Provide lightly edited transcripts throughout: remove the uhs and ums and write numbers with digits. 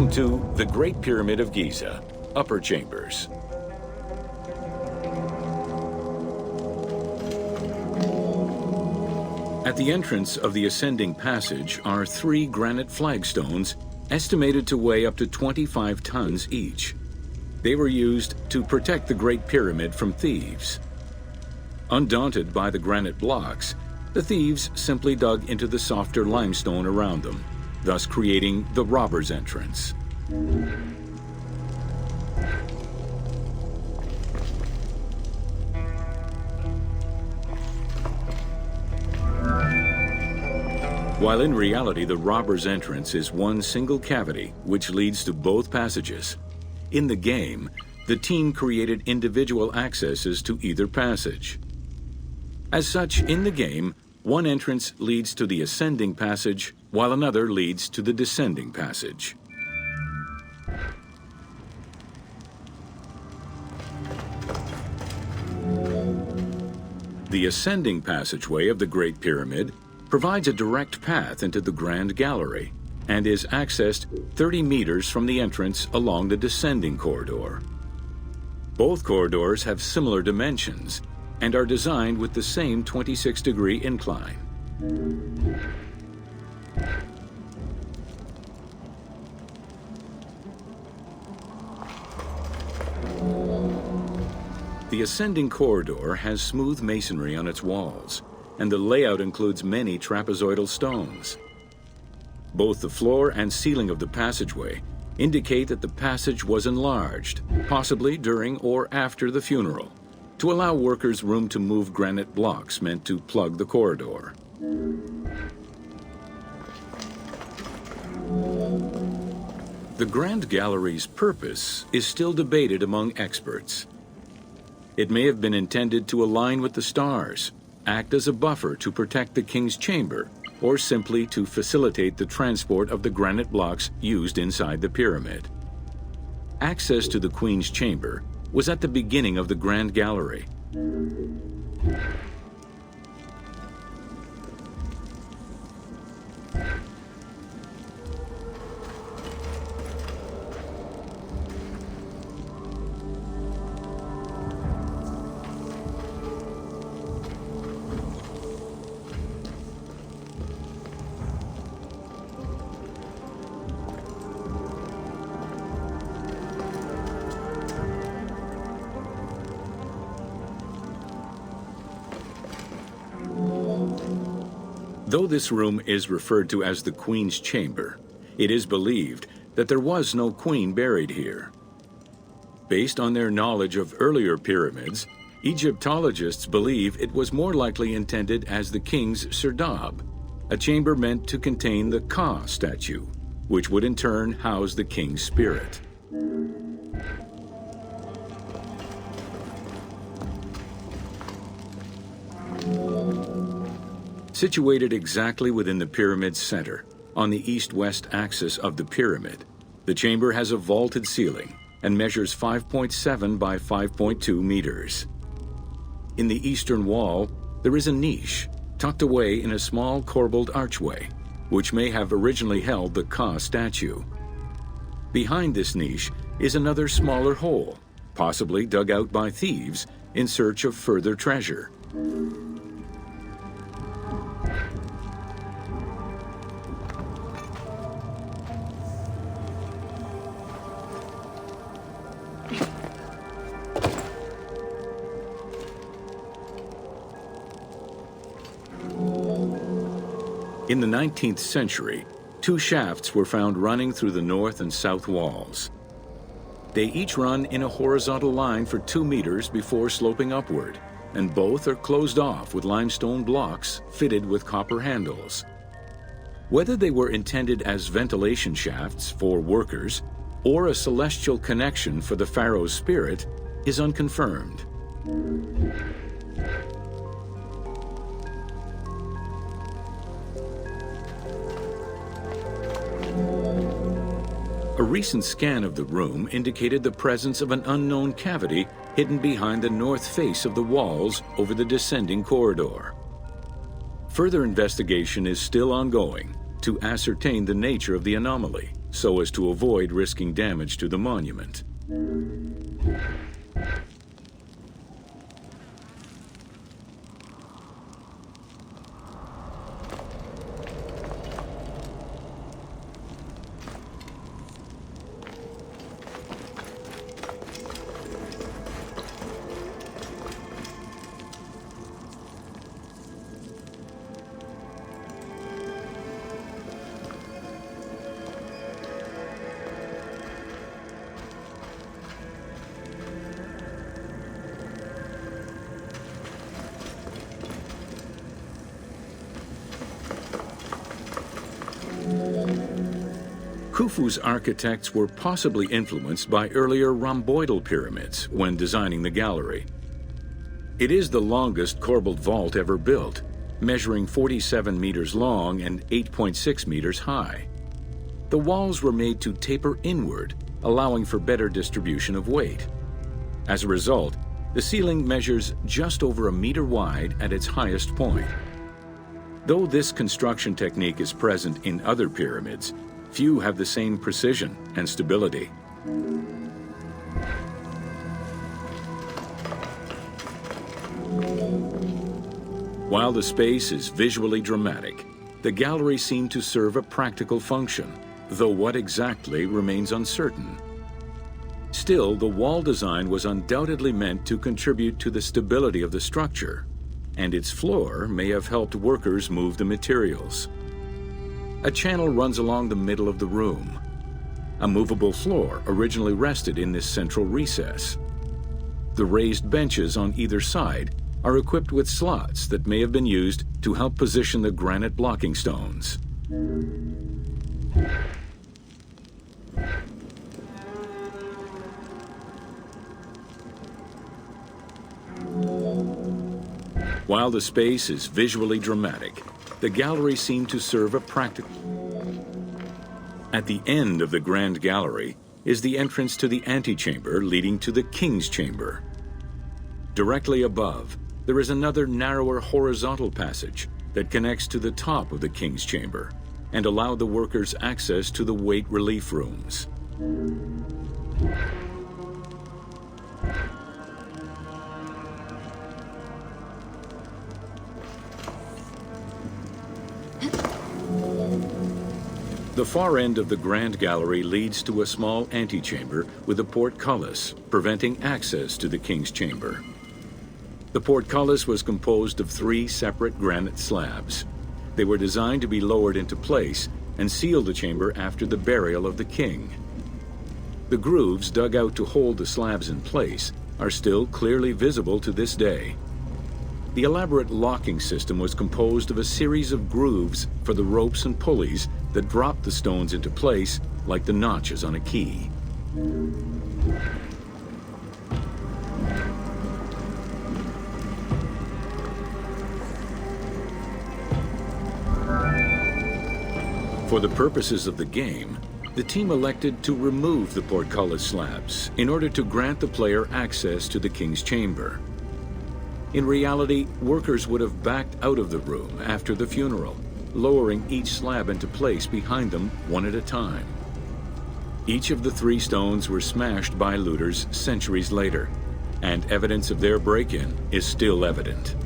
Welcome to the Great Pyramid of Giza, Upper Chambers. At the entrance of the ascending passage are 3 granite flagstones estimated to weigh up to 25 tons each. They were used to protect the Great Pyramid from thieves. Undaunted by the granite blocks, the thieves simply dug into the softer limestone around them, thus creating the robber's entrance. While in reality the robber's entrance is one single cavity which leads to both passages, in the game, the team created individual accesses to either passage. As such, in the game, one entrance leads to the ascending passage, while another leads to the descending passage. The ascending passageway of the Great Pyramid provides a direct path into the Grand Gallery and is accessed 30 meters from the entrance along the descending corridor. Both corridors have similar dimensions and are designed with the same 26-degree incline. The ascending corridor has smooth masonry on its walls, and the layout includes many trapezoidal stones. Both the floor and ceiling of the passageway indicate that the passage was enlarged, possibly during or after the funeral, to allow workers room to move granite blocks meant to plug the corridor. The Grand Gallery's purpose is still debated among experts. It may have been intended to align with the stars, act as a buffer to protect the king's chamber, or simply to facilitate the transport of the granite blocks used inside the pyramid. Access to the queen's chamber was at the beginning of the Grand Gallery. Though this room is referred to as the Queen's Chamber, it is believed that there was no queen buried here. Based on their knowledge of earlier pyramids, Egyptologists believe it was more likely intended as the king's serdab, a chamber meant to contain the Ka statue, which would in turn house the king's spirit. Situated exactly within the pyramid's center, on the east-west axis of the pyramid, the chamber has a vaulted ceiling and measures 5.7 by 5.2 meters. In the eastern wall, there is a niche tucked away in a small corbelled archway, which may have originally held the Ka statue. Behind this niche is another smaller hole, possibly dug out by thieves in search of further treasure. In the 19th century, 2 shafts were found running through the north and south walls. They each run in a horizontal line for 2 meters before sloping upward, and both are closed off with limestone blocks fitted with copper handles. Whether they were intended as ventilation shafts for workers or a celestial connection for the pharaoh's spirit is unconfirmed. A recent scan of the room indicated the presence of an unknown cavity hidden behind the north face of the walls over the descending corridor. Further investigation is still ongoing to ascertain the nature of the anomaly so as to avoid risking damage to the monument. Khufu's architects were possibly influenced by earlier rhomboidal pyramids when designing the gallery. It is the longest corbelled vault ever built, measuring 47 meters long and 8.6 meters high. The walls were made to taper inward, allowing for better distribution of weight. As a result, the ceiling measures just over a meter wide at its highest point. Though this construction technique is present in other pyramids, few have the same precision and stability. While the space is visually dramatic, the gallery seemed to serve a practical function, though what exactly remains uncertain. Still, the wall design was undoubtedly meant to contribute to the stability of the structure, and its floor may have helped workers move the materials. A channel runs along the middle of the room. A movable floor originally rested in this central recess. The raised benches on either side are equipped with slots that may have been used to help position the granite blocking stones. While the space is visually dramatic, the gallery seemed to serve a practical. At the end of the Grand Gallery is the entrance to the antechamber leading to the King's Chamber. Directly above, there is another narrower horizontal passage that connects to the top of the King's Chamber and allowed the workers access to the weight relief rooms. The far end of the Grand Gallery leads to a small antechamber with a portcullis, preventing access to the King's Chamber. The portcullis was composed of 3 separate granite slabs. They were designed to be lowered into place and seal the chamber after the burial of the king. The grooves dug out to hold the slabs in place are still clearly visible to this day. The elaborate locking system was composed of a series of grooves for the ropes and pulleys that dropped the stones into place like the notches on a key. For the purposes of the game, the team elected to remove the portcullis slabs in order to grant the player access to the King's Chamber. In reality, workers would have backed out of the room after the funeral, lowering each slab into place behind them one at a time. Each of the 3 stones were smashed by looters centuries later, and evidence of their break-in is still evident.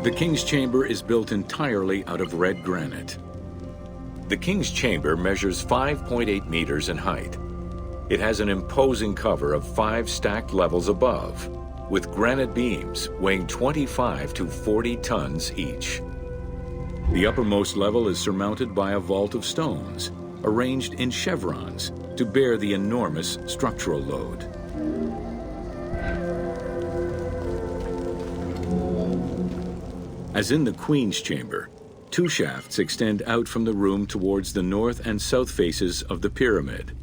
The King's Chamber is built entirely out of red granite. The King's Chamber measures 5.8 meters in height. It has an imposing cover of 5 stacked levels above, with granite beams weighing 25 to 40 tons each. The uppermost level is surmounted by a vault of stones, arranged in chevrons to bear the enormous structural load. As in the Queen's Chamber, two shafts extend out from the room towards the north and south faces of the pyramid.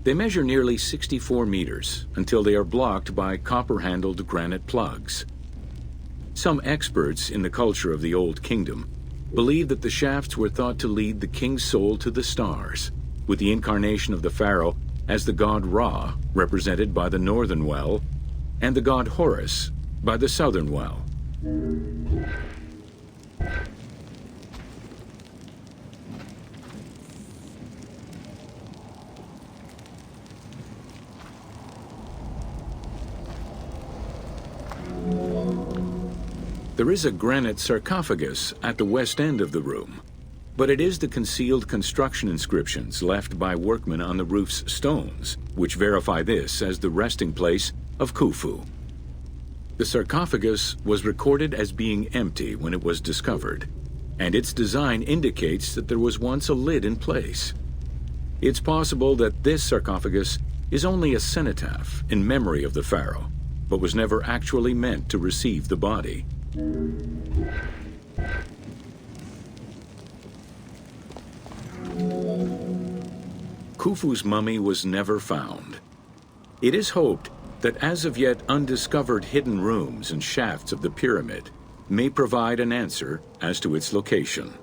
They measure nearly 64 meters until they are blocked by copper-handled granite plugs. Some experts in the culture of the Old Kingdom believe that the shafts were thought to lead the king's soul to the stars, with the incarnation of the pharaoh as the god Ra, represented by the northern well, and the god Horus by the southern well. There is a granite sarcophagus at the west end of the room, but it is the concealed construction inscriptions left by workmen on the roof's stones which verify this as the resting place of Khufu. The sarcophagus was recorded as being empty when it was discovered, and its design indicates that there was once a lid in place. It's possible that this sarcophagus is only a cenotaph in memory of the pharaoh, but was never actually meant to receive the body. Khufu's mummy was never found. It is hoped that as of yet undiscovered hidden rooms and shafts of the pyramid may provide an answer as to its location.